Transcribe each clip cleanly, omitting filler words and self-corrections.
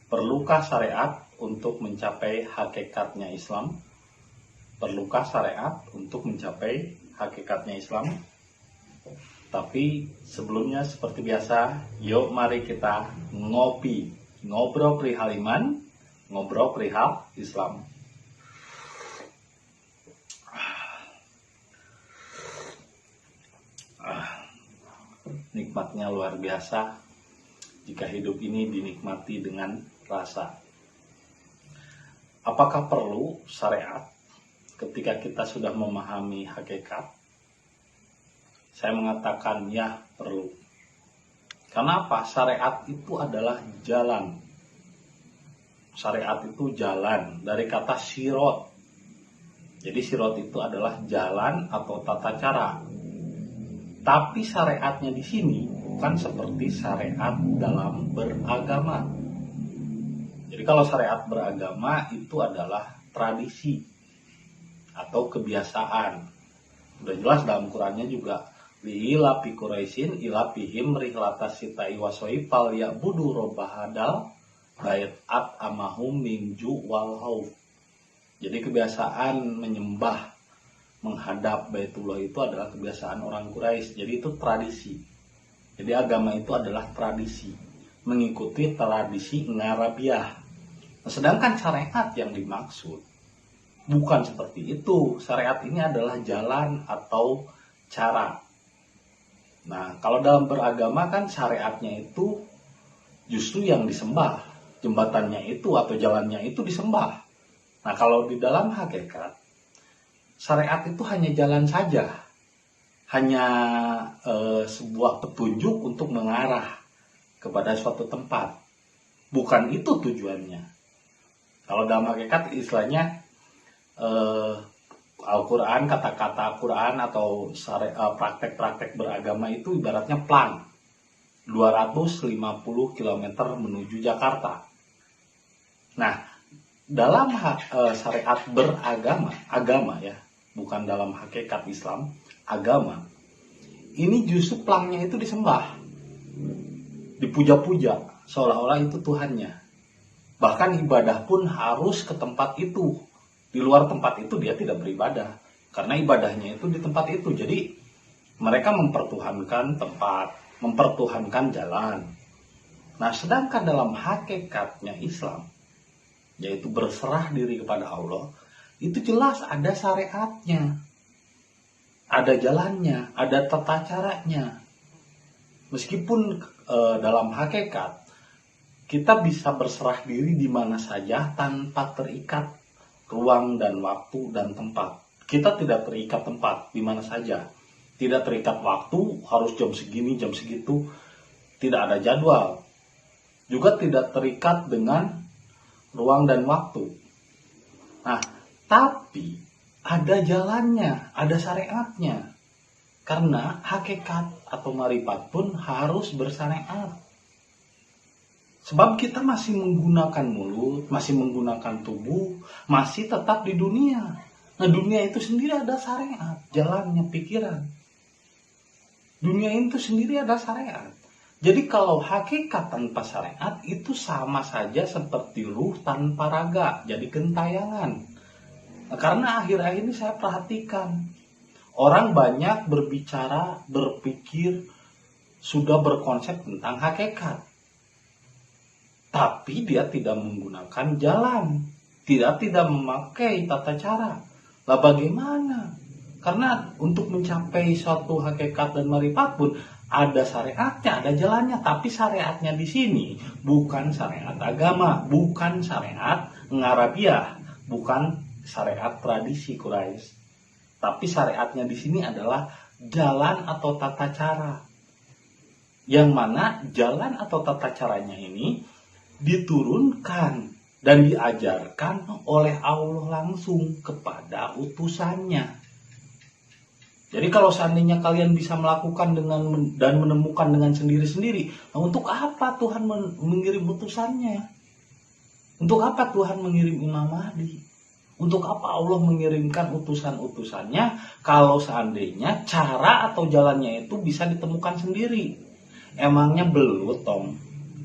Perlukah syariat untuk mencapai hakikatnya Islam? Perlukah syariat untuk mencapai hakikatnya Islam? Tapi sebelumnya seperti biasa, yuk mari kita ngopi, ngobrol perihal iman, ngobrol perihal Islam. Nikmatnya luar biasa jika hidup ini dinikmati dengan rasa. Apakah perlu syariat ketika kita sudah memahami hakikat? Saya mengatakan ya, perlu. Karena apa? Syariat itu adalah jalan. Syariat itu jalan, dari kata sirot. Jadi sirot itu adalah jalan atau tata cara. Tapi syariatnya di sini bukan seperti syariat dalam beragama. Jadi kalau syariat beragama itu adalah tradisi atau kebiasaan. Udah jelas dalam Qurannya juga, liila fi Quraisyin ila fihim rihlatas sita'i wasoi fal ya'budu robbahadal bait at amahum minju wal hauf. Jadi kebiasaan menyembah menghadap Baitullah itu adalah kebiasaan orang Quraisy. Jadi itu tradisi. Jadi agama itu adalah tradisi, mengikuti tradisi ngarabiah. Nah, sedangkan syariat yang dimaksud bukan seperti itu. Syariat ini adalah jalan atau cara. Nah, kalau dalam beragama kan syariatnya itu justru yang disembah. Jembatannya itu atau jalannya itu disembah. Nah, kalau di dalam hakikat, syariat itu hanya jalan saja. Hanya sebuah petunjuk untuk mengarah kepada suatu tempat. Bukan itu tujuannya. Kalau dalam hakikat istilahnya Al-Quran, kata-kata Al-Quran atau praktek-praktek beragama itu ibaratnya plan 250 km menuju Jakarta. Nah, dalam syariat beragama, agama ya, bukan dalam hakikat Islam, agama, ini justru pelangnya itu disembah, dipuja-puja, seolah-olah itu Tuhannya. Bahkan ibadah pun harus ke tempat itu. Di luar tempat itu dia tidak beribadah, karena ibadahnya itu di tempat itu. Jadi mereka mempertuhankan tempat, mempertuhankan jalan. Nah, sedangkan dalam hakikatnya Islam, yaitu berserah diri kepada Allah, itu jelas ada syariatnya, ada jalannya, ada tata caranya. Meskipun dalam hakikat kita bisa berserah diri di mana saja tanpa terikat ruang dan waktu dan tempat. Kita tidak terikat tempat di mana saja, tidak terikat waktu harus jam segini jam segitu, tidak ada jadwal, juga tidak terikat dengan ruang dan waktu. Nah, tapi ada jalannya, ada syariatnya. Karena hakikat atau marifat pun harus bersyariat. Sebab kita masih menggunakan mulut, masih menggunakan tubuh, masih tetap di dunia. Nah, dunia itu sendiri ada syariat, jalannya pikiran. Dunia itu sendiri ada syariat. Jadi kalau hakikat tanpa syariat itu sama saja seperti ruh tanpa raga, jadi gentayangan. Nah, karena akhir-akhir ini saya perhatikan, orang banyak berbicara, berpikir, sudah berkonsep tentang hakikat. Tapi dia tidak menggunakan jalan, tidak memakai tata cara. Lah bagaimana? Karena untuk mencapai suatu hakikat dan marifat pun ada syariatnya, ada jalannya. Tapi syariatnya di sini bukan syariat agama, bukan syariat ngarabiah, bukan syariat tradisi Quraisy. Tapi syariatnya di sini adalah jalan atau tata cara. Yang mana jalan atau tata caranya ini diturunkan dan diajarkan oleh Allah langsung kepada utusannya. Jadi kalau seandainya kalian bisa melakukan dan menemukan dengan sendiri-sendiri, nah untuk apa Tuhan mengirim utusannya? Untuk apa Tuhan mengirim Imam Mahdi? Untuk apa Allah mengirimkan utusan-utusannya kalau seandainya cara atau jalannya itu bisa ditemukan sendiri? Emangnya belut, Tom,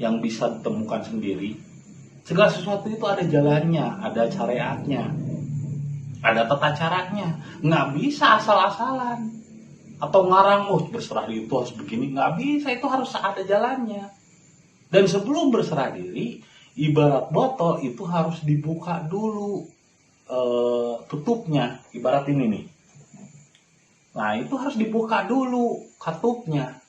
yang bisa ditemukan sendiri? Segala sesuatu itu ada jalannya, ada syariatnya, ada tata caranya. Nggak bisa asal-asalan. Atau ngarang, oh berserah diri itu harus begini. Nggak bisa, itu harus ada jalannya. Dan sebelum berserah diri, ibarat botol itu harus dibuka dulu tutupnya. Ibarat ini nih. Nah itu harus dibuka dulu katupnya.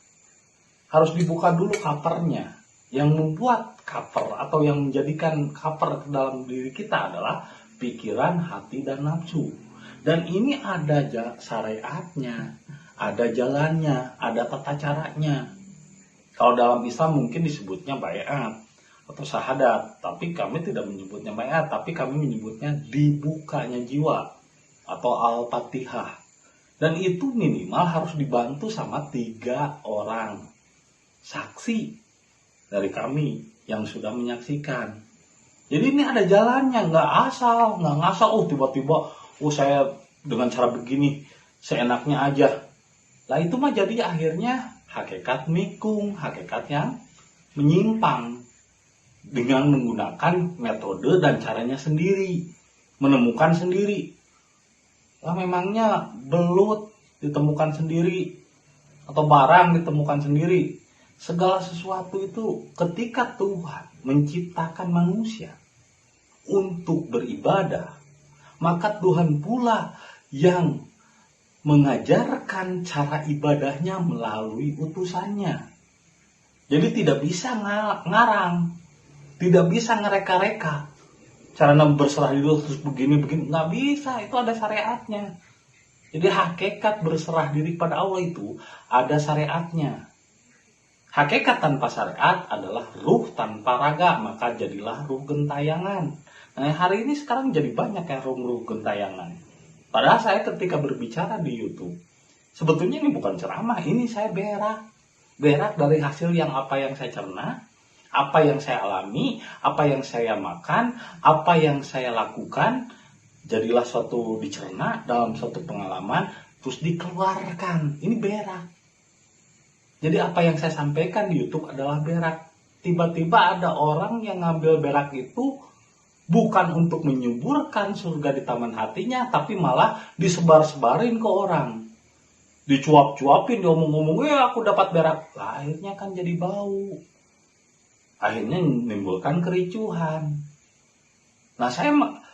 Harus dibuka dulu covernya. Yang membuat cover atau yang menjadikan cover ke dalam diri kita adalah pikiran, hati, dan nafsu. Dan ini ada syariatnya, ada jalannya, ada tata caranya. Kalau dalam Islam mungkin disebutnya baiat atau syahadat, tapi kami tidak menyebutnya baiat, tapi kami menyebutnya dibukanya jiwa atau al-fatihah. Dan itu minimal harus dibantu sama 3 orang saksi dari kami yang sudah menyaksikan. Jadi ini ada jalannya, nggak ngasal, tiba-tiba, saya dengan cara begini, seenaknya aja. Lah itu mah jadi akhirnya hakikat mikung, hakikat yang menyimpang dengan menggunakan metode dan caranya sendiri, menemukan sendiri. Lah memangnya belut ditemukan sendiri atau barang ditemukan sendiri. Segala sesuatu itu ketika Tuhan menciptakan manusia untuk beribadah, maka Tuhan pula yang mengajarkan cara ibadahnya melalui utusannya. Jadi tidak bisa ngarang, tidak bisa ngereka-reka. Cara berserah diri terus begini, nggak bisa, itu ada syariatnya. Jadi hakikat berserah diri pada Allah itu ada syariatnya. Hakikat tanpa syariat adalah ruh tanpa raga, maka jadilah ruh gentayangan. Nah hari ini sekarang jadi banyak ya ruh gentayangan. Padahal saya ketika berbicara di YouTube, sebetulnya ini bukan ceramah, ini saya berak dari hasil yang apa yang saya cerna, apa yang saya alami, apa yang saya makan, apa yang saya lakukan, jadilah suatu dicerna dalam suatu pengalaman, terus dikeluarkan. Ini berak. Jadi apa yang saya sampaikan di YouTube adalah berak. Tiba-tiba ada orang yang ngambil berak itu bukan untuk menyuburkan surga di taman hatinya, tapi malah disebar-sebarin ke orang. Dicuap-cuapin, diomong-omong, aku dapat berak. Lah, akhirnya kan jadi bau. Akhirnya menimbulkan kericuhan. Nah,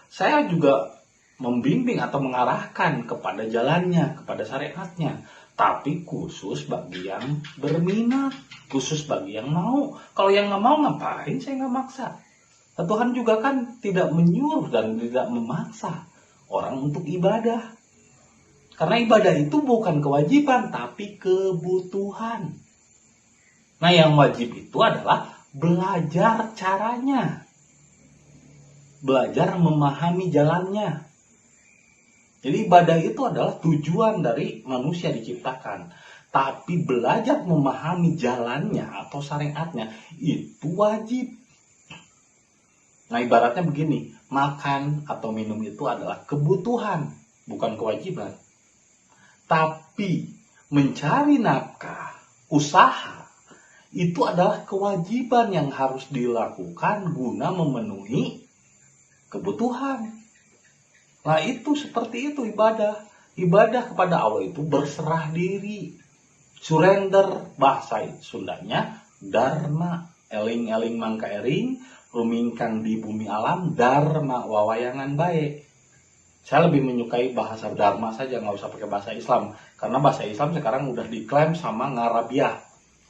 saya juga membimbing atau mengarahkan kepada jalannya, kepada syariatnya. Tapi khusus bagi yang berminat, khusus bagi yang mau. Kalau yang nggak mau ngapain, saya nggak maksa. Tuhan juga kan tidak menyuruh dan tidak memaksa orang untuk ibadah. Karena ibadah itu bukan kewajiban, tapi kebutuhan. Nah yang wajib itu adalah belajar caranya. Belajar memahami jalannya. Jadi ibadah itu adalah tujuan dari manusia diciptakan. Tapi belajar memahami jalannya atau syariatnya itu wajib. Nah ibaratnya begini, makan atau minum itu adalah kebutuhan, bukan kewajiban. Tapi mencari nafkah, usaha, itu adalah kewajiban yang harus dilakukan guna memenuhi kebutuhan. Nah itu seperti itu ibadah. Ibadah kepada Allah itu berserah diri. Surrender, bahasa Sundanya dharma, eling-eling mangka ering, rumingkang di bumi alam, dharma wawayangan baik. Saya lebih menyukai bahasa dharma saja, nggak usah pakai bahasa Islam. Karena bahasa Islam sekarang udah diklaim sama ngarabiah,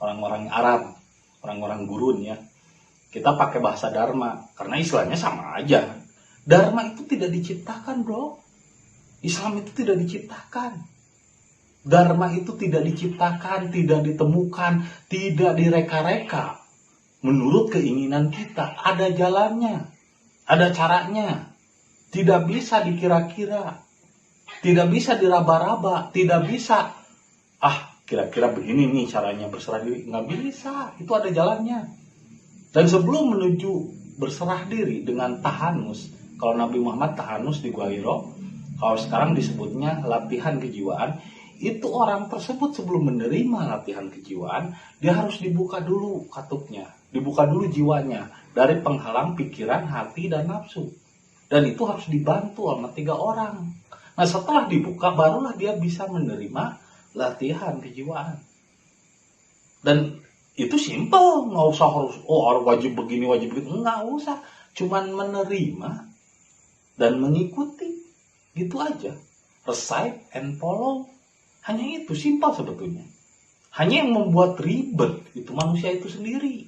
orang-orang Arab, orang-orang gurun ya. Kita pakai bahasa dharma, karena istilahnya sama aja. Dharma itu tidak diciptakan bro. Islam itu tidak diciptakan. Dharma itu tidak diciptakan, tidak ditemukan, tidak direka-reka. Menurut keinginan kita, ada jalannya, ada caranya. Tidak bisa dikira-kira, tidak bisa diraba-raba, tidak bisa, kira-kira begini nih caranya berserah diri. Nggak bisa, itu ada jalannya. Dan sebelum menuju berserah diri dengan tahanus, kalau Nabi Muhammad tahanus di Gua Hiro, kalau sekarang disebutnya latihan kejiwaan, itu orang tersebut sebelum menerima latihan kejiwaan, dia harus dibuka dulu katupnya, dibuka dulu jiwanya, dari penghalang pikiran, hati, dan nafsu. Dan itu harus dibantu sama 3 orang. Nah, setelah dibuka, barulah dia bisa menerima latihan kejiwaan. Dan itu simple, nggak usah harus wajib begini, wajib begitu, nggak usah. Cuman menerima dan mengikuti, gitu aja. Recite and follow. Hanya itu, simpel sebetulnya. Hanya yang membuat ribet itu manusia itu sendiri.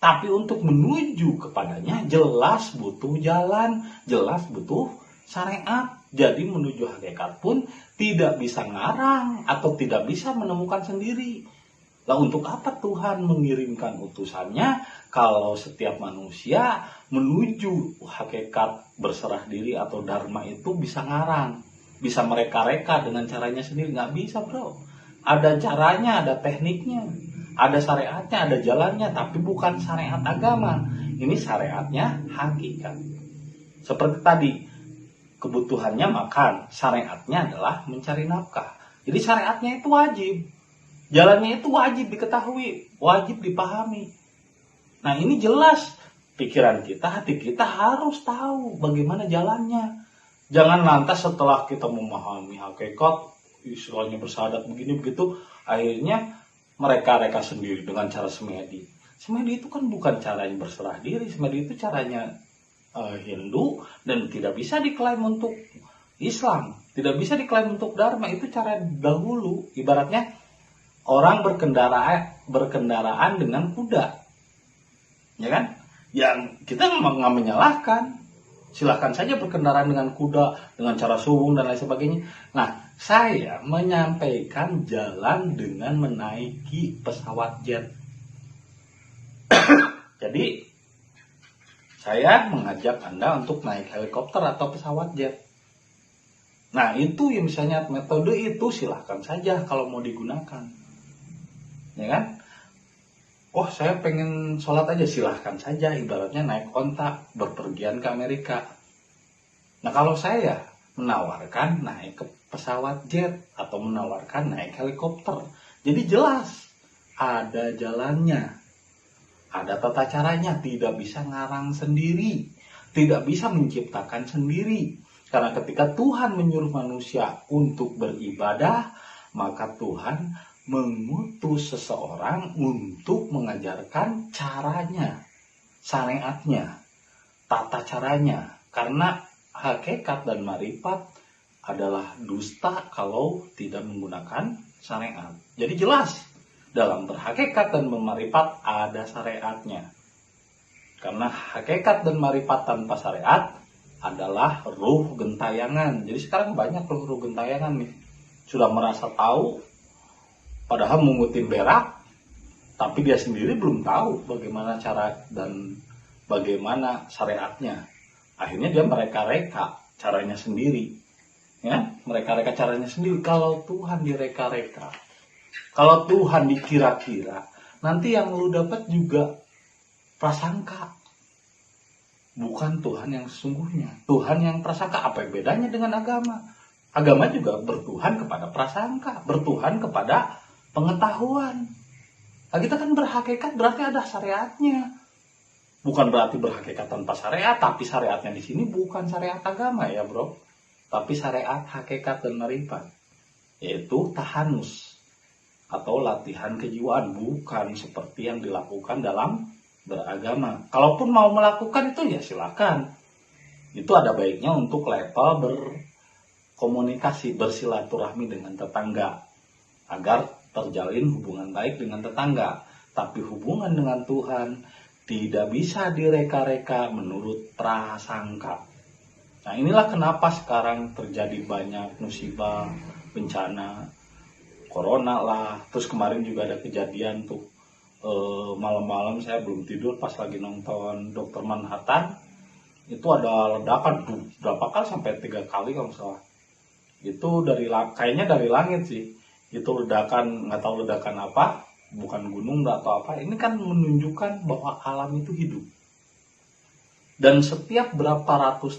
Tapi untuk menuju kepadanya jelas butuh jalan, jelas butuh syariat. Jadi menuju hakikat pun tidak bisa ngarang atau tidak bisa menemukan sendiri. Lah untuk apa Tuhan mengirimkan utusannya kalau setiap manusia menuju hakikat berserah diri atau dharma itu bisa ngarang, bisa mereka-reka dengan caranya sendiri? Nggak bisa, bro. Ada caranya, ada tekniknya, ada syariatnya, ada jalannya, tapi bukan syariat agama. Ini syariatnya hakikat. Seperti tadi, kebutuhannya makan, syariatnya adalah mencari nafkah. Jadi syariatnya itu wajib. Jalannya itu wajib diketahui, wajib dipahami. Nah, ini jelas. Pikiran kita, hati kita harus tahu bagaimana jalannya. Jangan lantas setelah kita memahami hakikat, istilahnya bersahadat begini begitu, akhirnya mereka reka sendiri dengan cara semedi. Semedi itu kan bukan cara yang berserah diri, semedi itu caranya Hindu dan tidak bisa diklaim untuk Islam, tidak bisa diklaim untuk Dharma. Itu cara dahulu, ibaratnya orang berkendaraan dengan kuda, ya kan? Yang kita nggak menyalahkan, silahkan saja berkendaraan dengan kuda dengan cara suwung dan lain sebagainya. Nah, saya menyampaikan jalan dengan menaiki pesawat jet. Jadi saya mengajak Anda untuk naik helikopter atau pesawat jet. Nah, itu yang misalnya metode itu silahkan saja kalau mau digunakan, ya kan? Oh, saya pengen sholat aja, silahkan saja. Ibaratnya naik onta berpergian ke Amerika. Nah, kalau saya menawarkan naik ke pesawat jet atau menawarkan naik helikopter, jadi jelas ada jalannya, ada tata caranya. Tidak bisa ngarang sendiri, tidak bisa menciptakan sendiri. Karena ketika Tuhan menyuruh manusia untuk beribadah, maka Tuhan mengutus seseorang untuk mengajarkan caranya, syariatnya, tata caranya. Karena hakikat dan marifat adalah dusta kalau tidak menggunakan syariat. Jadi jelas dalam berhakikat dan bermarifat ada syariatnya. Karena hakikat dan marifat tanpa syariat adalah ruh gentayangan. Jadi sekarang banyak ruh gentayangan nih, sudah merasa tahu, padahal mengutin berak, tapi dia sendiri belum tahu bagaimana cara dan bagaimana syariatnya. Akhirnya dia mereka-reka caranya sendiri, ya, mereka-reka caranya sendiri. Kalau Tuhan direka-reka, kalau Tuhan dikira-kira, nanti yang lu dapat juga prasangka, bukan Tuhan yang sesungguhnya. Tuhan yang prasangka, apa yang bedanya dengan agama? Agama juga bertuhan kepada prasangka, bertuhan kepada pengetahuan. Nah, kita kan berhakikat berarti ada syariatnya. Bukan berarti berhakikat tanpa syariat, tapi syariatnya di sini bukan syariat agama ya, bro. Tapi syariat hakikat dan marifat, yaitu tahanus atau latihan kejiwaan, bukan seperti yang dilakukan dalam beragama. Kalaupun mau melakukan itu ya silakan. Itu ada baiknya untuk level berkomunikasi, bersilaturahmi dengan tetangga, agar terjalin hubungan baik dengan tetangga. Tapi hubungan dengan Tuhan tidak bisa direka-reka menurut prasangka. Nah, inilah kenapa sekarang terjadi banyak musibah, bencana, corona lah. Terus kemarin juga ada kejadian tuh, malam-malam saya belum tidur pas lagi nonton Dr. Manhattan. Itu ada ledakan berapa kali, sampai 3 kali kalau salah. Itu kayaknya dari langit sih. Itu ledakan, nggak tahu ledakan apa, bukan gunung atau apa. Ini kan menunjukkan bahwa alam itu hidup. Dan setiap berapa ratus tahun